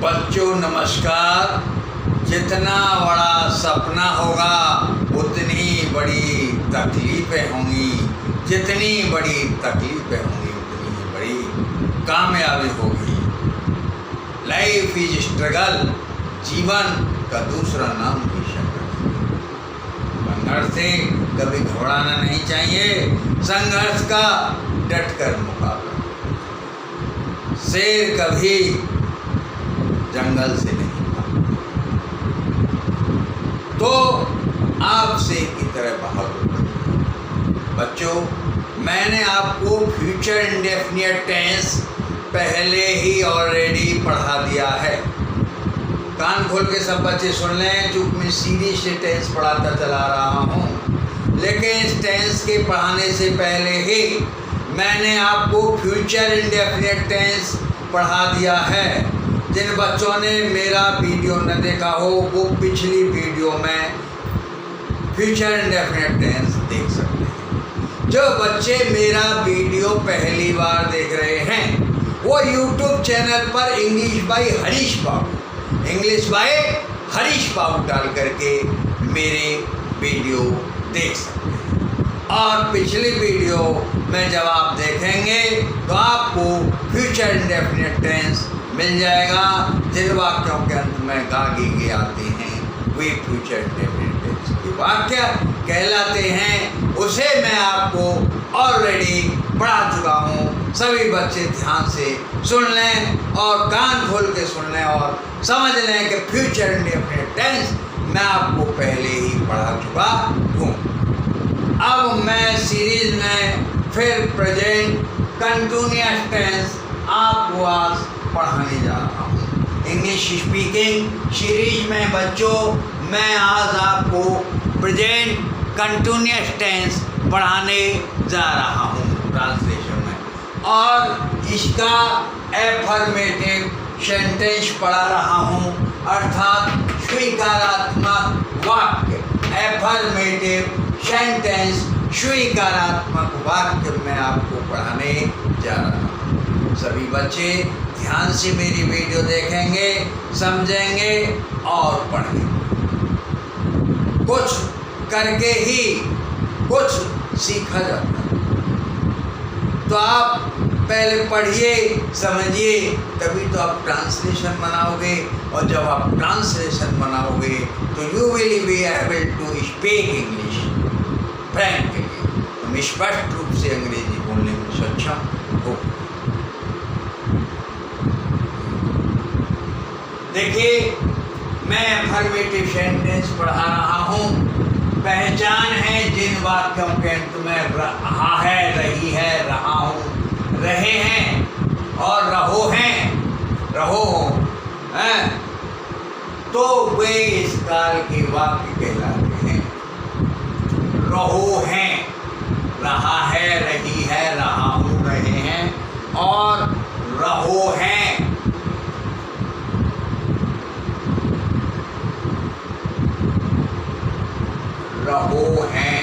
बच्चों नमस्कार। जितना बड़ा सपना होगा उतनी बड़ी तकलीफ़ें होंगी, जितनी बड़ी तकलीफ़ें होंगी उतनी ही बड़ी कामयाबी होगी। लाइफ इज स्ट्रगल, जीवन का दूसरा नाम भी संघर्ष। संघर्ष से कभी घबराना नहीं चाहिए, संघर्ष का डटकर मुकाबला। शेर कभी जंगल से नहीं भागता, तो आप शेर की तरह बहादुर बच्चों। मैंने आपको फ्यूचर इंडेफिनिट टेंस पहले ही ऑलरेडी पढ़ा दिया है। कान खोल के सब बच्चे सुन लें, चूंकि मैं सीरीज से टेंस पढ़ाता चला रहा हूँ, लेकिन इस टेंस के पढ़ाने से पहले ही मैंने आपको फ्यूचर इंडेफिनिट टेंस पढ़ा दिया है। जिन बच्चों ने मेरा वीडियो न देखा हो वो पिछली वीडियो में फ्यूचर इंडेफिनिट टेंस देख सकते हैं। जो बच्चे मेरा वीडियो पहली बार देख रहे हैं वो यूट्यूब चैनल पर इंग्लिश बाय हरीश बाबू डाल करके मेरे वीडियो देख सकते हैं। और पिछली वीडियो में जब आप देखेंगे तो आपको फ्यूचर इंडेफिनिट टेंस मिल जाएगा। जिन वाक्यों के अंत में गागी के आते हैं वे फ्यूचर इंडेफिनिट टेंस के वाक्य कहलाते हैं। उसे मैं आपको ऑलरेडी पढ़ा चुका हूँ। सभी बच्चे ध्यान से सुन लें और कान खोल के सुन लें और समझ लें कि फ्यूचर इंडेफिनिट टेंस मैं आपको पहले ही पढ़ा चुका हूँ। अब मैं सीरीज में फिर प्रेजेंट कंटिन्यूअस टेंस आपको आज पढ़ाने जा रहा हूँ। इंग्लिश स्पीकिंग सीरीज में बच्चों मैं आज आपको प्रेजेंट कंटिन्यूअस टेंस पढ़ाने जा रहा हूँ ट्रांसलेशन में, और इसका एफर्मेटिव सेंटेंस पढ़ा रहा हूँ, अर्थात स्वीकारात्मक वाक्य। एफर्मेटिव सेंटेंस स्वीकारात्मक वाक्य मैं आपको पढ़ाने जा रहा हूँ। सभी बच्चे ध्यान से मेरी वीडियो देखेंगे, समझेंगे और पढ़ेंगे। कुछ करके ही कुछ सीखा जाता है, तो आप पहले पढ़िए, समझिए, तभी तो आप ट्रांसलेशन बनाओगे, और जब आप ट्रांसलेशन बनाओगे तो you will be able to speak English frankly. तुम स्पष्ट रूप से अंग्रेजी बोलने में सक्षम हो। देखिए, मैं एफर्मेटिव सेंटेंस पढ़ा रहा हूँ। पहचान है जिन वाक्यों के अंत में रहा है, रही है, रहा हूँ, रहे हैं और रहो हैं, रहो हैं, तो वे इस काल के वाक्य कहलाते हैं। रहो हैं, रहा है, रही है, रहा हूँ, रहे हैं और रहो हैं। रहो हैं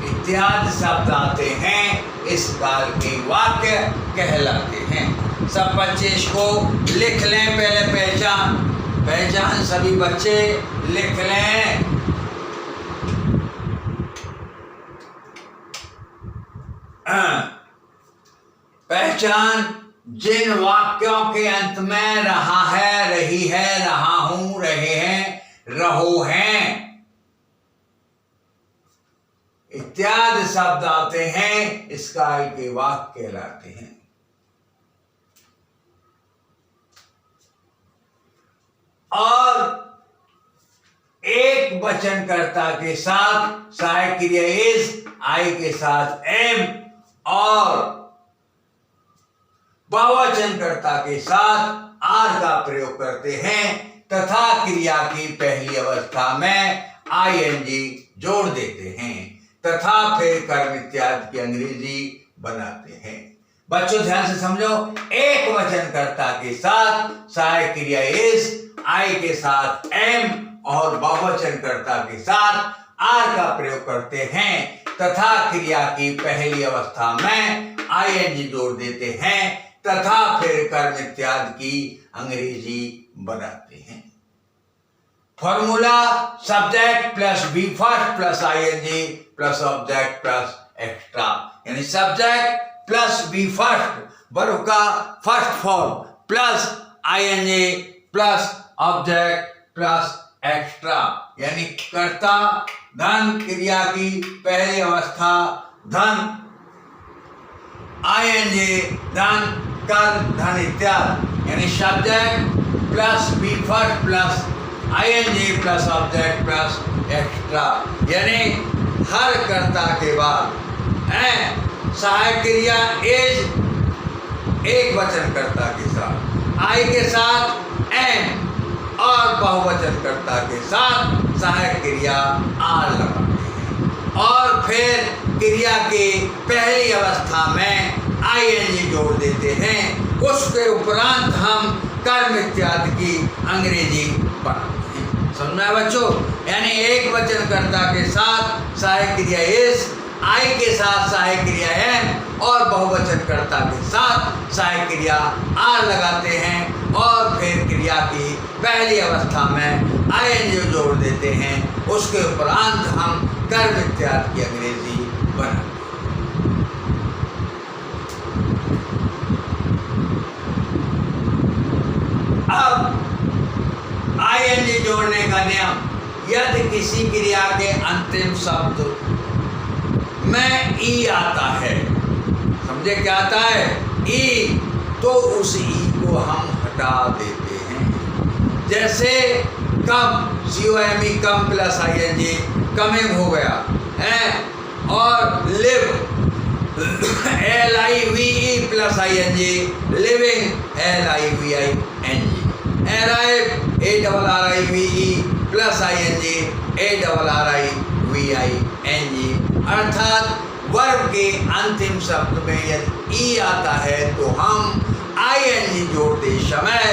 इत्यादि शब्द आते हैं, इस काल के वाक्य कहलाते हैं। सब बच्चे इसको लिख लें। पहले पहचान सभी बच्चे लिख लें। पहचान जिन वाक्यों के अंत में रहा है, रही है, रहा हूं, रहे हैं, रहो हैं इत्यादि शब्द आते हैं, इस काल के वाक्य कहलाते हैं। और एक वचनकर्ता के साथ सहायक क्रिया इज, आई के साथ एम, और बहुवचनकर्ता के साथ आर का प्रयोग करते हैं तथा क्रिया की पहली अवस्था में आईएनजी जोड़ देते हैं तथा फिर कर्म इत्यादि की अंग्रेजी बनाते हैं। बच्चों ध्यान से समझो। एक वचनकर्ता के साथ सहायक क्रिया इज, आई के साथ एम और बहुवचनकर्ता के साथ आर का प्रयोग करते हैं तथा क्रिया की पहली अवस्था में आईएनजी जोड़ देते हैं तथा फिर कर्म इत्यादि की अंग्रेजी बनाते हैं। Formula subject plus V first plus ING plus object plus extra, यानी subject plus V first verb का first form plus ING plus object plus extra, यानी कर्ता धन, क्रिया की पहली अवस्था धन, आईएनजी धन, कर्म धन इत्यादि, यानी subject plus V first plus ING plus object plus extra, यानी हर कर्ता के बाद सहायक क्रिया इज एक वचन कर्ता के साथ, आई के साथ एम और बहुवचन कर्ता के साथ सहायक क्रिया आर लगाते हैं और फिर क्रिया के पहली अवस्था में आईएनजी जोड़ देते हैं। उसके उपरांत हम कर्म इत्यादि की अंग्रेजी बनाते हैं। समझ में आया बच्चों? यानी एक वचन कर्ता के साथ सहायक क्रिया इज, आई के साथ सहायक क्रिया एम और बहुवचन कर्ता के साथ सहायक क्रिया आर लगाते हैं और फिर क्रिया की पहली अवस्था में आईएनजी जोड़ देते हैं। उसके उपरांत हम कर्म इत्यादि की अंग्रेजी बनाते हैं। अब आईएनजी जोड़ने का नियम, यदि किसी क्रिया के अंतिम शब्द में ई आता है, समझे क्या आता है? ई, तो उस ई को हम हटा देते हैं। जैसे come, COME come plus ING coming हो गया है, और live LIVE plus ING living LIVING, arrive ARRIVE plus ING ARRIVING, अर्थात वर्ब के अंतिम शब्द में यदि ई आता है तो हम आईएनजी जोड़ते समय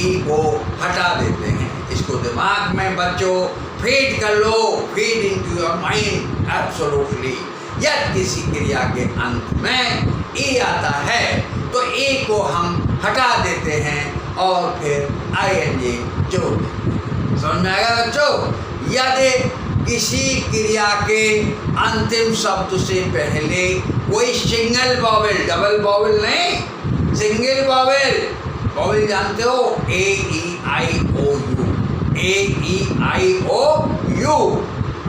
ई को हटा देते हैं। इसको दिमाग में बच्चों फीड कर लो, feed into your mind absolutely. यदि किसी क्रिया के अंत में ई आता है तो ई को हम हटा देते हैं और फिर आईएनजी जोड़ देते हैं। समझ में आएगा बच्चों? यदि किसी क्रिया के अंतिम शब्द से पहले कोई सिंगल वॉवेल, डबल वॉवेल नहीं, सिंगल वॉवेल, वॉवेल जानते हो? AEIOU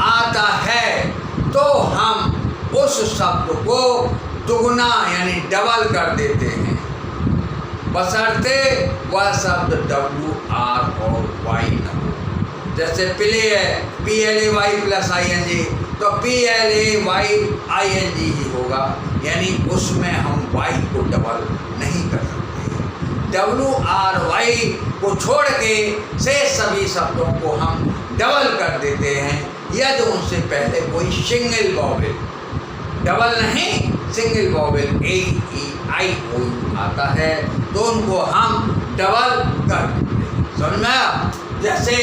आता है तो हम उस शब्द को दुगना यानी डबल कर देते हैं, बशर्ते वह शब्द WR और Y न हो। जैसे प्ले है, PLAY प्लस ING, तो PLAYING ही होगा, यानी उसमें हम Y को डबल नहीं कर सकते। WRY को छोड़ के शेष सभी शब्दों को हम डबल कर देते हैं यदि उनसे पहले कोई सिंगल वॉवेल, डबल नहीं सिंगल वॉवेल AEIOU आता है तो उनको हम डबल कर देते हैं। समझ में आया? जैसे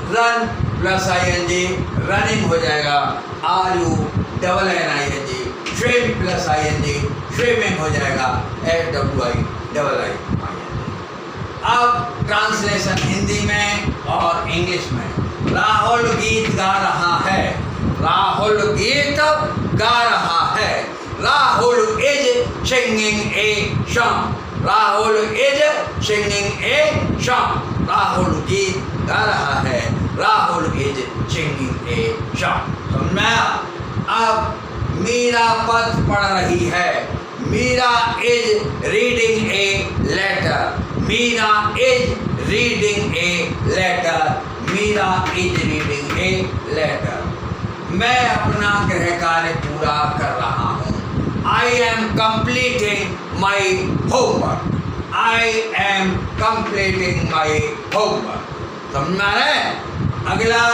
रन प्लस ING रनिंग हो जाएगा, RUNNING, swim plus ING swimming हो जाएगा, SWIIING। अब ट्रांसलेशन हिंदी में और इंग्लिश में। राहुल गीत गा रहा है, राहुल गीत गा रहा है, Rahul is singing a song, Rahul is singing a song, Rahul गीत गा रहा है, Rahul is singing a song. समझ में आया? अब मीरा पद पढ़ रही है, Meera is reading a letter, Meera is reading a letter, Meera is reading a letter. मैं अपना गृह कार्य पूरा कर रहा हूँ, I am completing my homework, I am completing my homework। समझ में आ रहा है? अगला,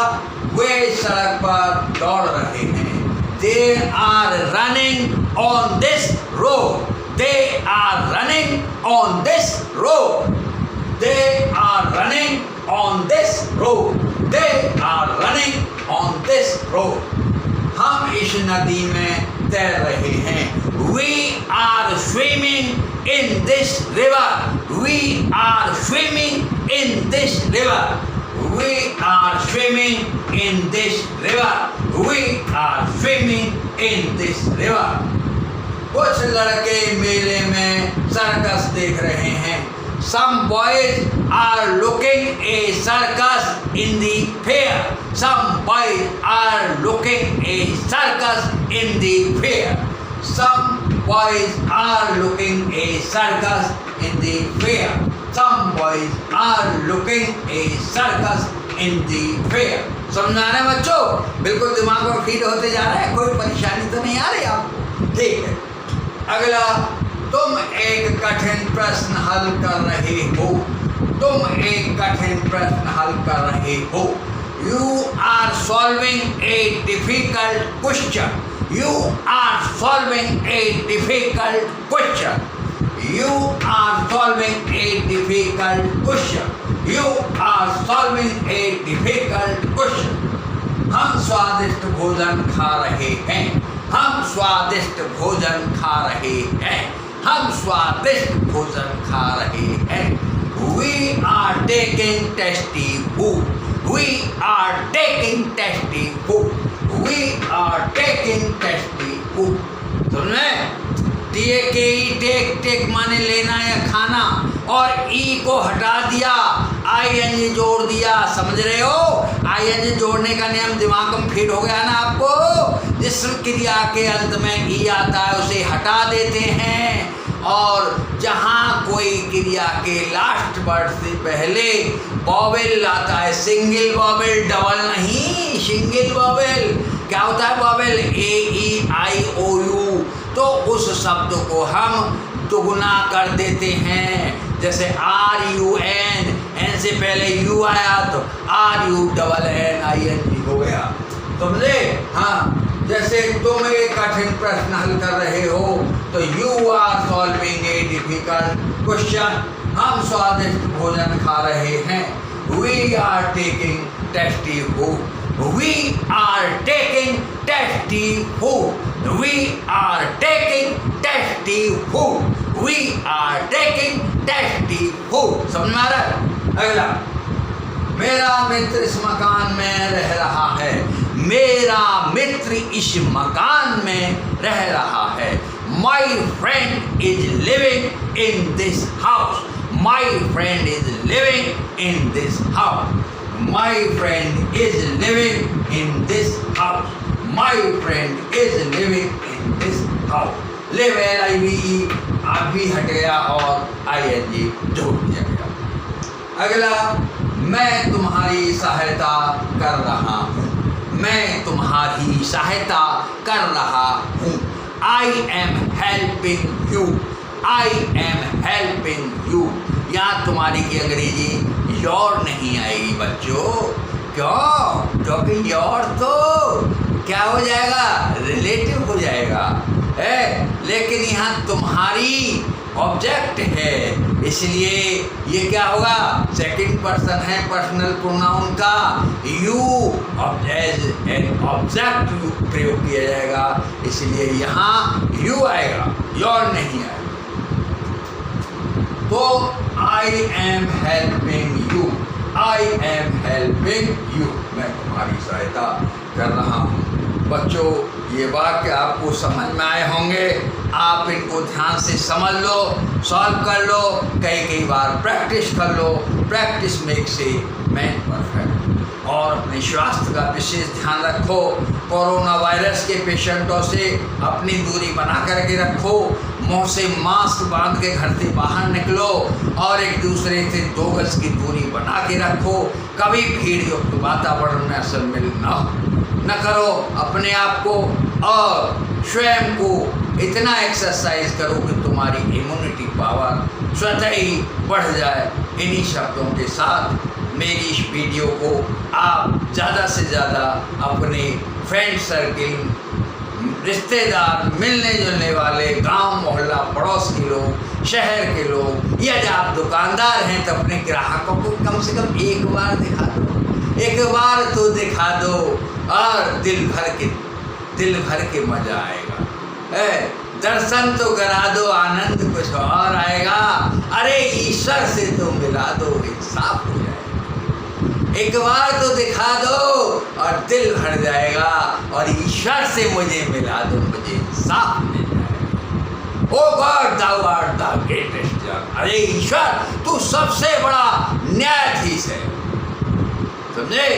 वे सड़क पर दौड़ रहे हैं, they are running on this road, they are running on this road, they are running on this road, they are running on this road। हम इस नदी में तैर रहे हैं। We are swimming in this river. We are swimming in this river. We are swimming in this river. We are swimming in this river. कुछ लड़के मेले में सर्कस देख रहे हैं। Some boys are looking a circus in the fair. Some boys are looking a circus in the fair. Some boys are looking a circus in the fair. Some boys are looking a circus in the fair. समझा रहे बच्चों? बिल्कुल दिमाग में feed होते जा रहा है, कोई परेशानी तो नहीं आ रही आपको? ठीक है। अगला, तुम एक कठिन प्रश्न हल कर रहे हो। तुम एक कठिन प्रश्न हल कर रहे हो। You are solving a difficult question. You are solving a difficult question. You are solving a difficult question. You are solving a difficult question. हम स्वादिष्ट भोजन खा रहे हैं। हम स्वादिष्ट भोजन खा रहे हैं। हम स्वादिष्ट भोजन खा रहे हैं। We are taking tasty food. We are taking tasty food. We are taking tasty food. सुन टेक माने लेना या खाना, और ई को हटा दिया, आईएनजी जोड़ दिया। समझ रहे हो? आईएनजी जोड़ने का नियम दिमाग में फिट हो गया ना आपको? जिस क्रिया के अंत में ई आता है उसे हटा देते हैं, और जहाँ कोई क्रिया के लास्ट वर्ड से पहले वॉवेल आता है, सिंगल वॉवेल, डबल नहीं, सिंगल वॉवेल। क्या होता है वॉवेल? AEIOU। तो उस शब्द को हम दुगुना कर देते हैं। जैसे RUN, एन से पहले यू आया तो RUNNING हो गया। समझे? हाँ, जैसे तुम एक कठिन प्रश्न हल कर रहे हो तो you are solving a difficult question. हम स्वादिष्ट भोजन खा रहे हैं। We are taking tasty food. We are taking tasty food. We are taking tasty food. We are taking tasty food. समझ में आ रहा है? अगला, मेरा मित्र इस मकान में रह रहा है। मेरा मित्र इस मकान में रह रहा है। My friend is living in this house. My friend is living in this house. My friend is living in this house. My friend is living in this house. Live LIVE आप भी हट गया और ING जोड़ दिया गया। अगला, मैं तुम्हारी सहायता कर रहा हूँ। मैं तुम्हारी सहायता कर रहा हूँ। I am helping you. I am helping you. यहाँ तुम्हारी की अंग्रेजी योर नहीं आएगी बच्चों। क्यों? क्योंकि योर तो क्या हो जाएगा? रिलेटिव हो जाएगा है, लेकिन यहाँ तुम्हारी ऑब्जेक्ट है, इसलिए ये क्या होगा? सेकंड पर्सन है पर्सनल प्रोनाउन का, यू एज एन ऑब्जेक्ट प्रयोग किया जाएगा, इसलिए यहाँ यू आएगा, योर नहीं आएगा। तो I am helping you. I am helping you. मैं तुम्हारी सहायता कर रहा हूँ। बच्चों, ये वाक्य आपको समझ में आए होंगे। आप इनको ध्यान से समझ लो, सॉल्व कर लो, कई बार प्रैक्टिस कर लो। Practice makes a man perfect. और अपने स्वास्थ्य का विशेष ध्यान रखो। कोरोना वायरस के पेशेंटों से अपनी दूरी बना करके रखो। मुंह से मास्क बांध के घर से बाहर निकलो और एक दूसरे से 2 गज की दूरी बना के रखो। कभी भीड़ युक्त वातावरण में शामिल न करो अपने आप को, और स्वयं को इतना एक्सरसाइज करो कि तुम्हारी इम्यूनिटी पावर स्वतः ही बढ़ जाए। इन्हीं शब्दों के साथ मेरी इस वीडियो को आप ज़्यादा से ज़्यादा अपने फ्रेंड सर्किल, रिश्तेदार, मिलने जुलने वाले, गांव मोहल्ला पड़ोस के लोग, शहर के लोग, या जब आप दुकानदार हैं तो अपने ग्राहकों को कम से कम एक बार दिखा दो। एक बार तो दिखा दो और दिल भर के दिल भर के मजा आएगा। दर्शन तो करा दो, आनंद कुछ और आएगा। अरे ईश्वर से तो मिला दो, इंसाफ हो जाएगा। एक बार तो दिखा दो और दिल भर जाएगा, और ईश्वर से मुझे मिला दो, मुझे इंसाफ मिल जाएगा। ओ God, thou art the greatest judge। अरे ईश्वर, तू सबसे बड़ा न्यायाधीश है, समझे?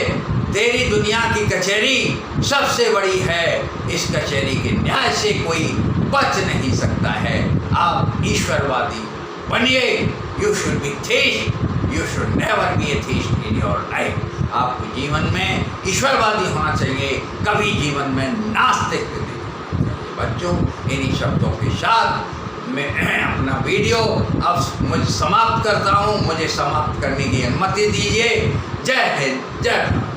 तेरी दुनिया की कचहरी सबसे बड़ी है, इस कचहरी के न्याय से कोई बच नहीं सकता है। आप ईश्वरवादी बनिए। You should be theist, you should never be A theist in your life. आपको जीवन में ईश्वरवादी होना चाहिए, कभी जीवन में नास्तिक नहीं होना चाहिए। बच्चों, इन्हीं शब्दों के साथ मैं अपना वीडियो अब मुझे समाप्त करता हूँ। मुझे समाप्त करने की अनुमति दीजिए। जय हिंद, जय भारत।